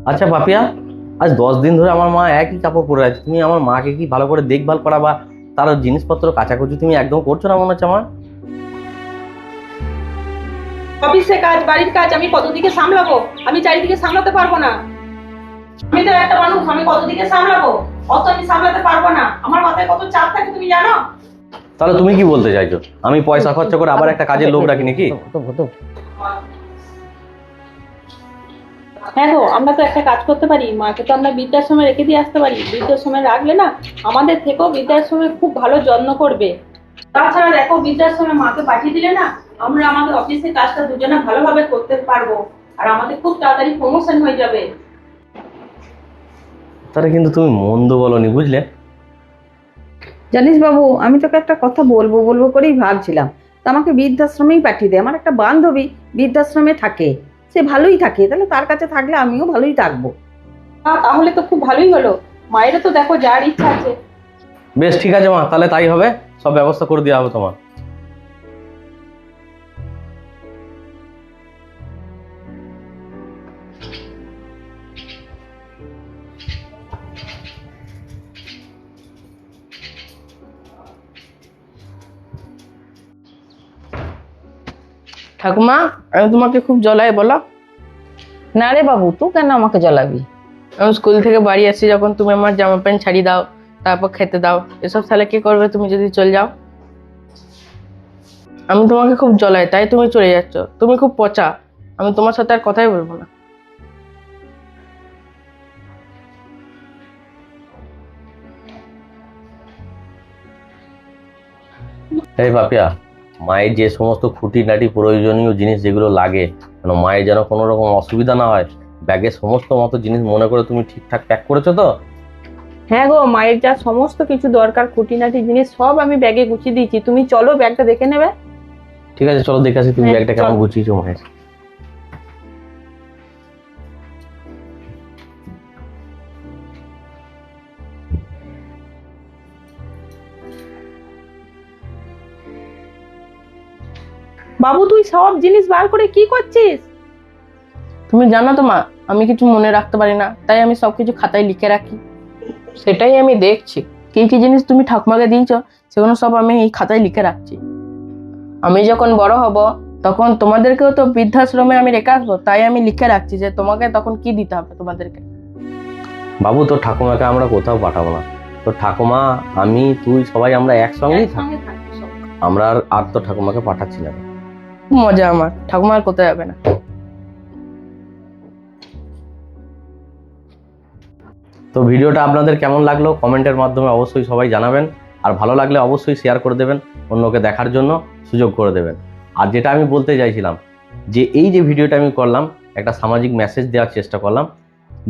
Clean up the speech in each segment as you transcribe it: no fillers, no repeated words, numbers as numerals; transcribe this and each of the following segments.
আচ্ছা পাপিয়া, আজ 10 দিন ধরে আমার মা একই কাপড় পরে আছে, তুমি আমার মাকে কি ভালো করে দেখভাল করা বা তার জিনিসপত্র কাচাকুচি তুমি একদম করছো না মনে হচ্ছে আমার। অফিসে কাজ, বাড়ির কাজ, আমি কতদিকে সামলাবো? আমি চারিদিকে সামলাতে পারবো না। আমি তো একটা মানুষ, আমি কতদিকে সামলাবো? অত আমি সামলাতে পারবো না। আমার মাথায় কত চাপ থাকে তুমি জানো? তাহলে তুমি কি বলতে চাইছো, আমি পয়সা খরচা করে আবার একটা কাজের লোক রাখি নাকি? হ্যাঁ গো, আমরা তো একটা কাজ করতে পারি, মাকে তো আমরা বৃদ্ধাশ্রমে রেখে দিয়ে আসতে পারি। বৃদ্ধাশ্রমে রাখলে না আমাদের থেকেও বৃদ্ধাশ্রমে খুব ভালো যত্ন করবে। তাছাড়া দেখো, বৃদ্ধাশ্রমে মাকে পাঠিয়ে দিলে না আমরা আমাদের অফিসের কাজটা দুজনে ভালোভাবে করতে পারবো, আর আমাদের খুব তাড়াতাড়ি প্রমোশন হয়ে যাবে। তাহলে কিন্তু তুমি মন্দ বলনি, বুঝলে? জানিস বাবু, আমি তোকে একটা কথা বলবো বলবো করেই ভাবছিলাম। তা আমাকে বৃদ্ধাশ্রমেই পাঠিয়ে দে। আমার একটা বান্ধবী বৃদ্ধাশ্রমে থাকে, সে ভালোই থাকে, তাহলে তার কাছে থাকলে আমিও ভালোই থাকবো। তাহলে তো খুব ভালোই হলো। মায়েরও তো দেখো যার ইচ্ছা আছে। বেশ ঠিক আছে মা, তাহলে তাই হবে, সব ব্যবস্থা করে দেওয়া হবে তোমার। ঠাকুমা, আমি তোমাকে খুব জ্বলাই বলো। না রে বাবু, তুই কেন আমাকে জ্বালাবি? আমি স্কুল থেকে বাড়ি আসি, যখন তুমি আমার জামা প্যান্ট ছাড়িয়ে দাও, তারপর খেতে দাও, এসব তাহলে কি করবে তুমি যদি চলে যাও? আমি তোমাকে খুব জ্বলাই, তাই তুমি চলে যাচ্ছ। তুমি খুব পচা, আমি তোমার সাথে আর কথাই বলবো না। এই পাপিয়া, মায়ের যে সমস্ত খুঁটিনাটি প্রয়োজনীয় জিনিস যেগুলো লাগে, মানে মায়ের যেন কোনো রকম অসুবিধা না হয়, ব্যাগের সমস্ত মতো জিনিস মনে করে তুমি ঠিকঠাক প্যাক করেছো তো? হ্যাঁ গো, মায়ের যা সমস্ত কিছু দরকার খুঁটিনাটি জিনিস সব আমি ব্যাগে গুছিয়ে দিয়েছি। তুমি চলো ব্যাগটা দেখে নেবে। ঠিক আছে, চলো দেখে আসি তুমি হ্যাঁ, ব্যাগটা কেমন চল। গুছিয়েছো মায়ের। বাবু, তুই সব জিনিস বার করে কি করছিস? তুমি জানো তো মা, আমি কিছু মনে রাখতে পারি না, তাই আমি সবকিছু খাতায় লিখে রাখি। সেটাই আমি দেখছি কি কি জিনিস তুমি ঠাকুমাকে দিয়েছো, সেগুলো সব আমি এই খাতায় লিখে রাখছি। আমি যখন বড় হব তখন তোমাদেরকেও তো বৃদ্ধাশ্রমে আমি রেখে আসবো, তাই আমি লিখে রাখছি যে তোমাকে তখন কি দিতে হবে তোমাদেরকে। বাবু, তোর ঠাকুমাকে আমরা কোথাও পাঠাবো না। তোর ঠাকুমা, আমি, তুই, সবাই আমরা একসঙ্গেই থাকি। একসঙ্গে থাকবো সব। আমরা আর তোর ঠাকুমাকে পাঠাচ্ছি না। খুব মজা আমার, ঠাকুমা আর কোথায় যাবে না। তো ভিডিওটা আপনাদের কেমন লাগলো কমেন্টের মাধ্যমে অবশ্যই সবাই জানাবেন, আর ভালো লাগলে অবশ্যই শেয়ার করে দেবেন, অন্যকে দেখার জন্য সুযোগ করে দেবেন। আর যেটা আমি বলতে চাইছিলাম, যে এই যে ভিডিওটা আমি করলাম, একটা সামাজিক মেসেজ দেওয়ার চেষ্টা করলাম।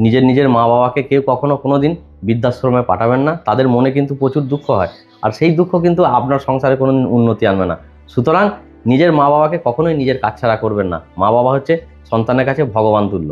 নিজের মা বাবাকে কেউ কখনো কোনো দিন বৃদ্ধাশ্রমে পাঠাবেন না, তাদের মনে কিন্তু প্রচুর দুঃখ হয়, আর সেই দুঃখ কিন্তু আপনার সংসারে কোনো দিন উন্নতি আনবে না। সুতরাং নিজের মা বাবাকে কখনোই নিজের কাছছাড়া করবেন না। মা বাবা হচ্ছে সন্তানের কাছে ভগবান তুল্য।